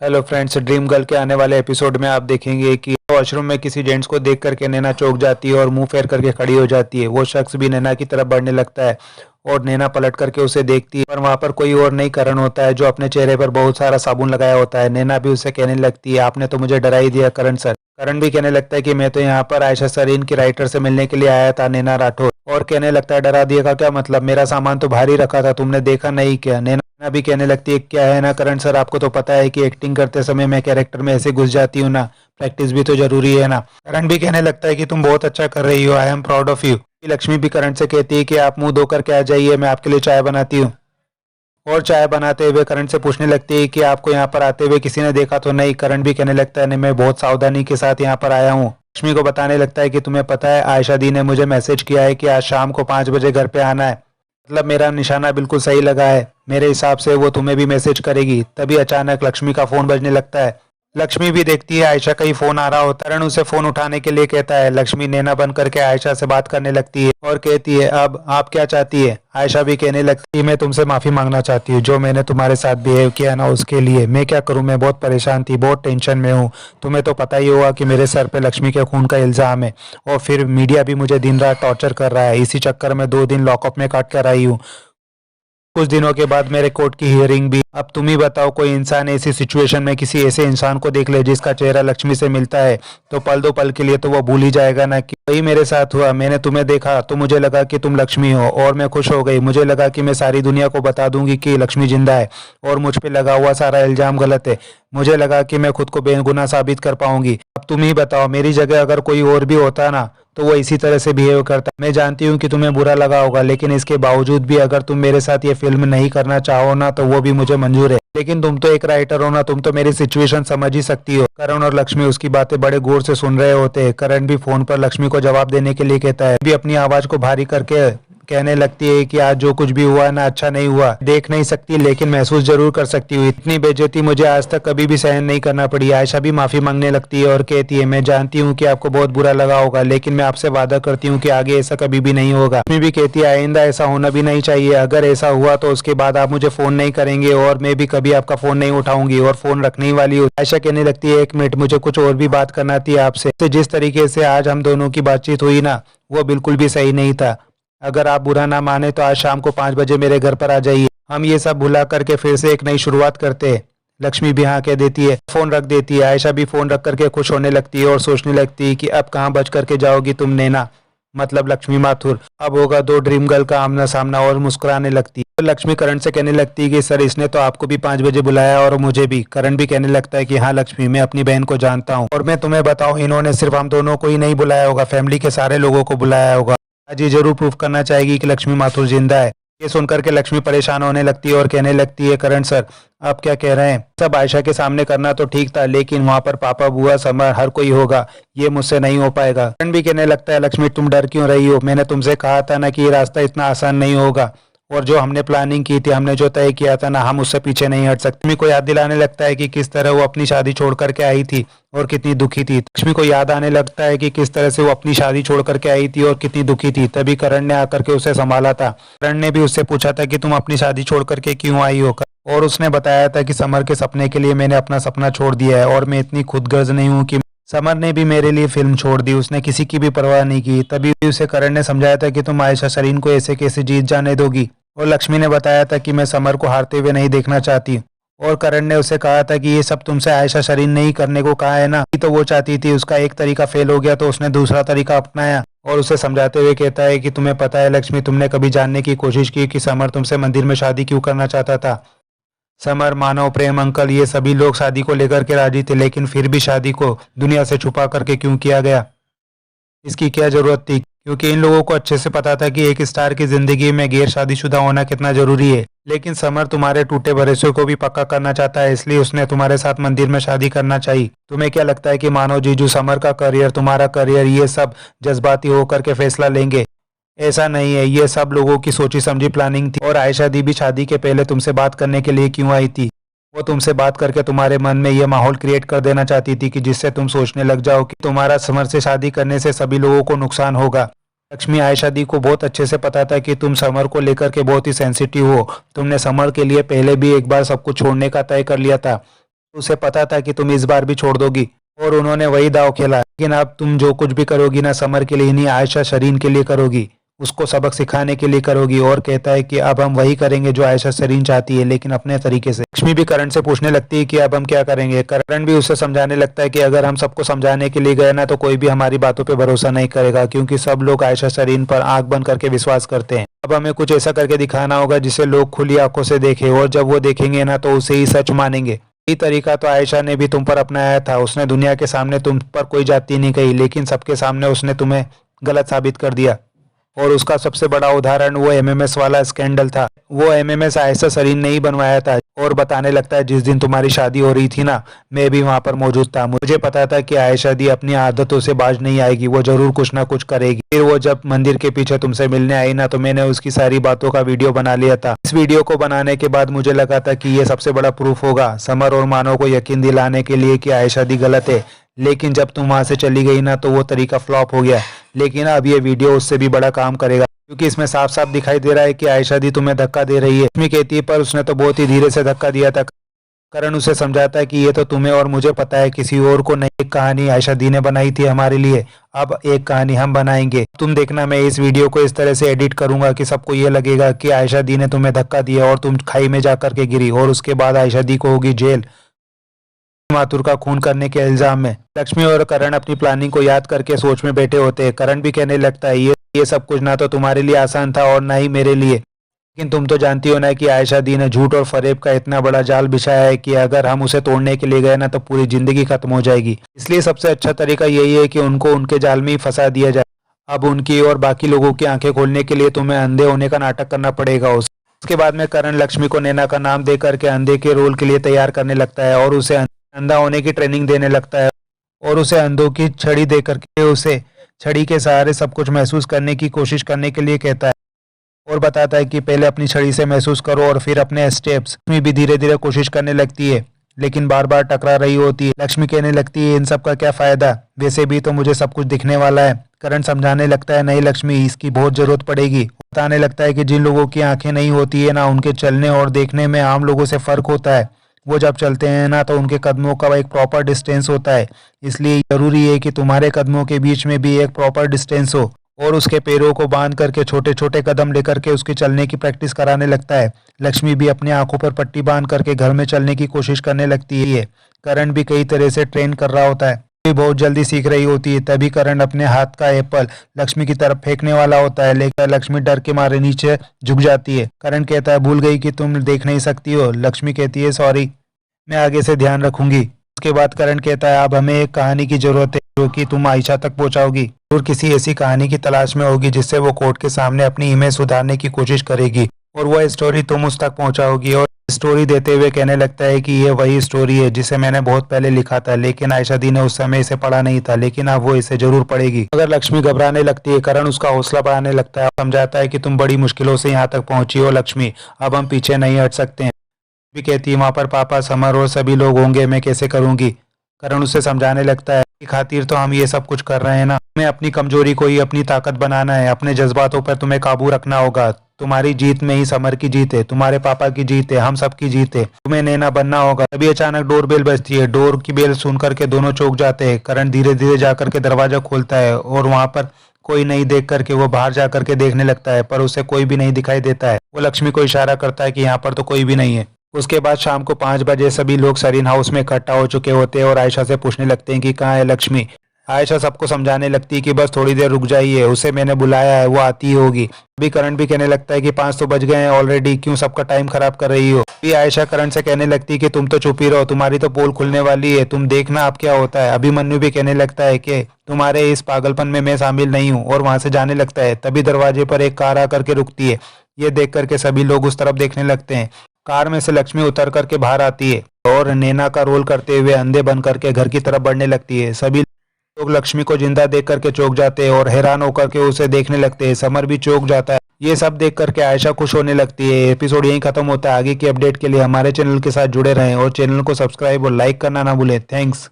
Hello friends, dream girl के आने वाले एपिसोड में आप देखेंगे कि वॉशरूम में किसी जेंट्स को देख करके नैना चौंक जाती है और मुंह फेर करके खड़ी हो जाती है। वो शख्स भी नैना की तरफ बढ़ने लगता है और नैना पलट करके उसे देखती है, पर वहां पर कोई और नहीं करण होता है जो अपने चेहरे पर बहुत सारा साबुन लगाया होता है। नैना भी उसे कहने लगती है, आपने तो मुझे डरा ही दिया करण सर। करण भी कहने लगता है कि मैं तो यहाँ पर आयशा सरीन की राइटर से मिलने के लिए आया था, नैना राठौर। और कहने लगता है, डरा दिया का क्या मतलब, मेरा सामान तो भारी रखा था, तुमने देखा नहीं क्या। नैना भी कहने लगती है, क्या है ना करण सर, आपको तो पता है कि एक्टिंग करते समय मैं कैरेक्टर में ऐसे घुस जाती हूँ ना, प्रैक्टिस भी तो जरूरी है ना। करण भी कहने लगता है कि तुम बहुत अच्छा कर रही हो, I am proud of you. Lakshmi भी करण से कहती है कि आप मुंह धोकर के आ जाइए, मैं आपके लिए चाय बनाती हूँ। और चाय बनाते हुए करण से पूछने लगती है कि आपको यहाँ पर आते हुए किसी ने देखा तो नहीं। करण भी कहने लगता है, नहीं, मैं बहुत सावधानी के साथ यहाँ पर आया हूँ। लक्ष्मी को बताने लगता है कि तुम्हें पता है, आयशा दी ने मुझे मैसेज किया है कि आज शाम को 5 बजे घर पे आना है। मतलब मेरा निशाना बिल्कुल सही लगा है, मेरे हिसाब से वो तुम्हें भी मैसेज करेगी। तभी अचानक लक्ष्मी का फोन बजने लगता है। लक्ष्मी भी देखती है आयशा का ही फोन आ रहा होता है। करण उसे फोन उठाने के लिए कहता है। लक्ष्मी नैना बन करके आयशा से बात करने लगती है और कहती है, अब आप क्या चाहती है। आयशा भी कहने लगती है, मैं तुमसे माफी मांगना चाहती हूँ, जो मैंने तुम्हारे साथ बिहेव किया ना उसके लिए। मैं क्या करूँ, मैं बहुत परेशान थी, बहुत टेंशन में हूँ। तुम्हें तो पता ही होगा कि मेरे सर पे लक्ष्मी के खून का इल्जाम है और फिर मीडिया भी मुझे दिन रात टॉर्चर कर रहा है। इसी चक्कर में 2 दिन लॉकअप में काट कर आई हूँ। कुछ दिनों के बाद मेरे कोर्ट की हियरिंग भी। अब तुम ही बताओ, कोई इंसान ऐसी सिचुएशन में किसी ऐसे इंसान को देख ले जिसका चेहरा लक्ष्मी से मिलता है, तो पल दो पल के लिए तो वो भूल ही जाएगा ना। कि वही मेरे साथ हुआ, मैंने तुम्हें देखा तो मुझे लगा कि तुम लक्ष्मी हो और मैं खुश हो गई। मुझे लगा कि मैं सारी दुनिया को बता दूंगी कि लक्ष्मी जिंदा है और मुझ पे लगा हुआ सारा इल्जाम गलत है। मुझे लगा कि मैं खुद को बेगुनाह साबित कर पाऊंगी। अब तुम ही बताओ, मेरी जगह अगर कोई और भी होता ना तो वो इसी तरह से बिहेव करता। मैं जानती हूँ कि तुम्हें बुरा लगा होगा, लेकिन इसके बावजूद भी अगर तुम मेरे साथ ये फिल्म नहीं करना चाहो ना तो वो भी मुझे मंजूर है। लेकिन तुम तो एक राइटर हो ना, तुम तो मेरी सिचुएशन समझ ही सकती हो। करण और लक्ष्मी उसकी बातें बड़े गौर से सुन रहे होते हैं। करण भी फोन पर लक्ष्मी को जवाब देने के लिए कहता है, भी अपनी आवाज को भारी करके कहने लगती है कि आज जो कुछ भी हुआ ना अच्छा नहीं हुआ। देख नहीं सकती लेकिन महसूस जरूर कर सकती हूँ। इतनी बेइज्जती मुझे आज तक कभी भी सहन नहीं करना पड़ी। आयशा भी माफी मांगने लगती है और कहती है, मैं जानती हूँ कि आपको बहुत बुरा लगा होगा, लेकिन मैं आपसे वादा करती हूँ कि आगे ऐसा कभी भी नहीं होगा। लक्ष्मी भी कहती है, आइंदा ऐसा होना भी नहीं चाहिए। अगर ऐसा हुआ तो उसके बाद आप मुझे फोन नहीं करेंगे और मैं भी कभी आपका फोन नहीं उठाऊंगी और फोन रखने ही वाली हूँ। आयशा कहने लगती है, 1 मिनट, मुझे कुछ और भी बात करना थी आपसे। जिस तरीके से आज हम दोनों की बातचीत हुई ना, वो बिल्कुल भी सही नहीं था। अगर आप बुरा ना माने तो आज शाम को 5 बजे मेरे घर पर आ जाइए। हम ये सब भुला करके फिर से एक नई शुरुआत करते हैं। लक्ष्मी भी हाँ कह देती है, फोन रख देती है। आयशा भी फोन रख करके खुश होने लगती है और सोचने लगती है कि अब कहाँ बच करके जाओगी तुम नैना, मतलब लक्ष्मी माथुर। अब होगा 2 ड्रीम गर्ल का आमना सामना। और मुस्कुराने लगती है। तो लक्ष्मी करण से कहने लगती है कि सर, इसने तो आपको भी 5 बजे बुलाया और मुझे भी। करण भी कहने लगता है कि हाँ लक्ष्मी, मैं अपनी बहन को जानता हूँ और मैं तुम्हें बताऊँ, इन्होंने सिर्फ हम दोनों को ही नहीं बुलाया होगा, फैमिली के सारे लोगों को बुलाया होगा। आज ये जरूर प्रूफ करना चाहेगी कि लक्ष्मी माथुर जिंदा है। ये सुनकर के लक्ष्मी परेशान होने लगती है और कहने लगती है, करण सर आप क्या कह रहे हैं। सब आयशा के सामने करना तो ठीक था, लेकिन वहां पर पापा, बुआ, समर, हर कोई होगा, ये मुझसे नहीं हो पाएगा। करण भी कहने लगता है, लक्ष्मी तुम डर क्यों रही हो, मैंने तुमसे कहा था ना कि ये रास्ता इतना आसान नहीं होगा और जो हमने प्लानिंग की थी, हमने जो तय किया था ना, हम उससे पीछे नहीं हट सकते। लक्ष्मी को याद दिलाने लगता है कि किस तरह वो अपनी शादी छोड़ करके आई थी और कितनी दुखी थी। लक्ष्मी को याद आने लगता है कि किस तरह से वो अपनी शादी छोड़ करके आई थी और कितनी दुखी थी। तभी करण ने आकर के उसे संभाला था। करण ने भी उससे पूछा था कि तुम अपनी शादी छोड़ करके क्यों आई हो, और उसने बताया था कि समर के सपने के लिए मैंने अपना सपना छोड़ दिया है और मैं इतनी खुदगर्ज नहीं हूँ कि समर ने भी मेरे लिए फिल्म छोड़ दी, उसने किसी की भी परवाह नहीं की। तभी उसे करण ने समझाया था कि तुम आयशा सरीन को ऐसे कैसे जीत जाने दोगी। और लक्ष्मी ने बताया था कि मैं समर को हारते हुए नहीं देखना चाहती। और करण ने उसे कहा था कि ये सब तुमसे आयशा सरीन ने ही करने को कहा है ना, तो वो चाहती थी, उसका एक तरीका फेल हो गया तो उसने दूसरा तरीका अपनाया। और उसे समझाते हुए कहता है कि तुम्हें पता है लक्ष्मी, तुमने कभी जानने की कोशिश की कि समर तुमसे मंदिर में शादी क्यों करना चाहता था। समर, मानव, प्रेम, अंकल, ये सभी लोग शादी को लेकर के राजी थे, लेकिन फिर भी शादी को दुनिया से छुपा करके क्यों किया गया, इसकी क्या जरूरत थी। क्योंकि इन लोगों को अच्छे से पता था कि एक स्टार की जिंदगी में गैर शादीशुदा होना कितना जरूरी है। लेकिन समर तुम्हारे टूटे भरोसे को भी पक्का करना चाहता है, इसलिए उसने तुम्हारे साथ मंदिर में शादी करना चाहिए। तुम्हें क्या लगता है कि मानव, जीजू, समर का करियर, तुम्हारा करियर, ये सब जज्बाती होकर के फैसला लेंगे? ऐसा नहीं है, ये सब लोगों की सोची समझी प्लानिंग थी। और आयशा दी भी शादी के पहले तुमसे बात करने के लिए क्यों आई थी? वो तुमसे बात करके तुम्हारे मन में ये माहौल क्रिएट कर देना चाहती थी कि जिससे तुम सोचने लग जाओ कि तुम्हारा समर से शादी करने से सभी लोगों को नुकसान होगा। लक्ष्मी, आयशा दी को बहुत अच्छे से पता था कि तुम समर को लेकर के बहुत ही सेंसिटिव हो। तुमने समर के लिए पहले भी एक बार सब कुछ छोड़ने का तय कर लिया था। उसे पता था कि तुम इस बार भी छोड़ दोगी और उन्होंने वही दाव खेला। लेकिन अब तुम जो कुछ भी करोगी ना समर के लिए नहीं, आयशा शरीन के लिए करोगी, उसको सबक सिखाने के लिए करोगी। और कहता है कि अब हम वही करेंगे जो आयशा शरीन चाहती है, लेकिन अपने तरीके से। लक्ष्मी भी करण से पूछने लगती है कि अब हम क्या करेंगे। करण भी उसे समझाने लगता है कि अगर हम सबको समझाने के लिए गए ना तो कोई भी हमारी बातों पे भरोसा नहीं करेगा, क्योंकि सब लोग आयशा शरीन पर आंख बंद करके विश्वास करते हैं। अब हमें कुछ ऐसा करके दिखाना होगा जिसे लोग खुली आंखों से देखें, और जब वो देखेंगे ना तो उसे ही सच मानेंगे। यही तरीका तो आयशा ने भी तुम पर अपनाया था। उसने दुनिया के सामने तुम पर कोई जाति नहीं कही, लेकिन सबके सामने उसने तुम्हें गलत साबित कर दिया। और उसका सबसे बड़ा उदाहरण वो एमएमएस वाला स्कैंडल था। वो एमएमएस आयशा शरीन ने ही बनवाया था। और बताने लगता है, जिस दिन तुम्हारी शादी हो रही थी ना, मैं भी वहां पर मौजूद था। मुझे पता था कि आयशा दी अपनी आदतों से बाज नहीं आएगी, वो जरूर कुछ ना कुछ करेगी। फिर वो जब मंदिर के पीछे तुमसे मिलने आई ना, तो मैंने उसकी सारी बातों का वीडियो बना लिया था। इस वीडियो को बनाने के बाद मुझे लगा था कि ये सबसे बड़ा प्रूफ होगा समर और मानव को यकीन दिलाने के लिए कि आयशा दी गलत है। लेकिन जब तुम वहां से चली गई ना तो वो तरीका फ्लॉप हो गया। लेकिन अब ये वीडियो उससे भी बड़ा काम करेगा, क्योंकि इसमें साफ साफ दिखाई दे रहा है कि आयशा दी तुम्हें धक्का दे रही है। लक्ष्मी कहती है, पर उसने तो बहुत ही धीरे से धक्का दिया था। करण उसे समझाता है कि ये तो तुम्हें और मुझे पता है, किसी और को नहीं। एक कहानी आयशा दी ने बनाई थी हमारे लिए, अब एक कहानी हम बनाएंगे। तुम देखना, मैं इस वीडियो को इस तरह से एडिट करूंगा कि सबको ये लगेगा कि आयशा दी ने तुम्हें धक्का दिया और तुम खाई में जाकर के गिरी, और उसके बाद आयशा दी को होगी जेल माथुर का खून करने के इल्जाम में। लक्ष्मी और करण अपनी प्लानिंग को याद करके सोच में बैठे होते हैं। करण भी कहने लगता है, ये सब कुछ ना तो तुम्हारे लिए आसान था और ना ही मेरे लिए। लेकिन तुम तो जानती हो ना कि आयशा दी ने झूठ और फरेब का इतना बड़ा जाल बिछाया है कि अगर हम उसे तोड़ने के लिए गए ना तो पूरी जिंदगी खत्म हो जाएगी। इसलिए सबसे अच्छा तरीका यही है कि उनको उनके जाल में ही फंसा दिया जाए। अब उनकी और बाकी लोगों की आंखें खोलने के लिए तुम्हें अंधे होने का नाटक करना पड़ेगा। उसके बाद में करण लक्ष्मी को नैना का नाम दे करके अंधे के रोल के लिए तैयार करने लगता है और उसे अंधा होने की ट्रेनिंग देने लगता है, और उसे अंधों की छड़ी दे करके उसे छड़ी के सहारे सब कुछ महसूस करने की कोशिश करने के लिए कहता है, और बताता है कि पहले अपनी छड़ी से महसूस करो और फिर अपने स्टेप्स। लक्ष्मी भी धीरे धीरे कोशिश करने लगती है, लेकिन बार बार टकरा रही होती है। लक्ष्मी कहने लगती है, इन सब का क्या फायदा, वैसे भी तो मुझे सब कुछ दिखने वाला है। करण समझाने लगता है, नहीं लक्ष्मी, इसकी बहुत जरूरत पड़ेगी। बताने लगता है कि जिन लोगों की आंखें नहीं होती है ना, उनके चलने और देखने में आम लोगों से फर्क होता है। वो जब चलते हैं ना तो उनके कदमों का एक प्रॉपर डिस्टेंस होता है, इसलिए जरूरी है कि तुम्हारे कदमों के बीच में भी एक प्रॉपर डिस्टेंस हो। और उसके पैरों को बांध करके छोटे छोटे कदम लेकर के उसके चलने की प्रैक्टिस कराने लगता है। लक्ष्मी भी अपनी आंखों पर पट्टी बांध करके घर में चलने की कोशिश करने लगती है। करण भी कई तरह से ट्रेन कर रहा होता है, भी बहुत जल्दी सीख रही होती है। तभी करण अपने हाथ का एप्पल लक्ष्मी की तरफ फेंकने वाला होता है, लेकिन लक्ष्मी डर के मारे नीचे झुक जाती है। करण कहता है, भूल गई कि तुम देख नहीं सकती हो। लक्ष्मी कहती है, सॉरी, मैं आगे से ध्यान रखूंगी। उसके बाद करण कहता है, अब हमें एक कहानी की जरूरत है जो कि तुम आयशा तक पहुंचाओगी। और किसी ऐसी कहानी की तलाश में होगी जिससे वो कोर्ट के सामने अपनी इमेज सुधारने की कोशिश करेगी, और वह स्टोरी तुम उस तक पहुंचाओगी। और स्टोरी देते हुए कहने लगता है कि ये वही स्टोरी है जिसे मैंने बहुत पहले लिखा था, लेकिन आयशा दी ने उस समय इसे पढ़ा नहीं था, लेकिन अब वो इसे जरूर पढ़ेगी। अगर लक्ष्मी घबराने लगती है, करण उसका हौसला बढ़ाने लगता है, समझाता है कि तुम बड़ी मुश्किलों से यहाँ तक पहुंची हो लक्ष्मी, अब हम पीछे नहीं हट सकते हैं। भी कहती है, वहाँ पर पापा, समर और सभी लोग होंगे, मैं कैसे करूंगी। करण उसे समझाने लगता है कि खातिर तो हम ये सब कुछ कर रहे हैं ना, तुम्हें अपनी कमजोरी को ही अपनी ताकत बनाना है, अपने जज्बातों पर तुम्हें काबू रखना होगा। तुम्हारी जीत में ही समर की जीत है, तुम्हारे पापा की जीत है, हम सब की जीत है, तुम्हें नैना बनना होगा। तभी अचानक डोर बेल बजती है। डोर की बेल सुन करके दोनों चौंक जाते हैं। करण धीरे धीरे जाकर के दरवाजा खोलता है और वहां पर कोई नहीं देख करके वो बाहर जा करके देखने लगता है, पर उसे कोई भी नहीं दिखाई देता है। वो लक्ष्मी को इशारा करता है कि यहाँ पर तो कोई भी नहीं है। उसके बाद शाम को 5 बजे सभी लोग सरीन हाउस में इकट्ठा हो चुके होते हैं और आयशा से पूछने लगते हैं कि कहाँ है लक्ष्मी। आयशा सबको समझाने लगती है कि बस थोड़ी देर रुक जाइए, उसे मैंने बुलाया है, वो आती ही होगी। अभी करण भी कहने लगता है कि 5 तो बज गए हैं ऑलरेडी, क्यों सबका टाइम खराब कर रही हो। अभी आयशा करण से कहने लगती है कि तुम तो चुप ही रहो, तुम्हारी तो पोल खुलने वाली है, तुम देखना अब क्या होता है। अभिमन्यु भी कहने लगता है कि तुम्हारे इस पागलपन में मैं शामिल नहीं हूँ, और वहां से जाने लगता है। तभी दरवाजे पर एक कार आकर के रुकती है। ये देख करके सभी लोग उस तरफ देखने लगते हैं। कार में से लक्ष्मी उतर करके बाहर आती है और नैना का रोल करते हुए अंधे बन करके घर की तरफ बढ़ने लगती है। सभी लोग लक्ष्मी को जिंदा देख करके चौंक जाते हैं और हैरान होकर के उसे देखने लगते हैं। समर भी चौंक जाता है। ये सब देख करके आयशा खुश होने लगती है। एपिसोड यहीं खत्म होता है। आगे की अपडेट के लिए हमारे चैनल के साथ जुड़े रहें और चैनल को सब्सक्राइब और लाइक करना ना भूलें। थैंक्स।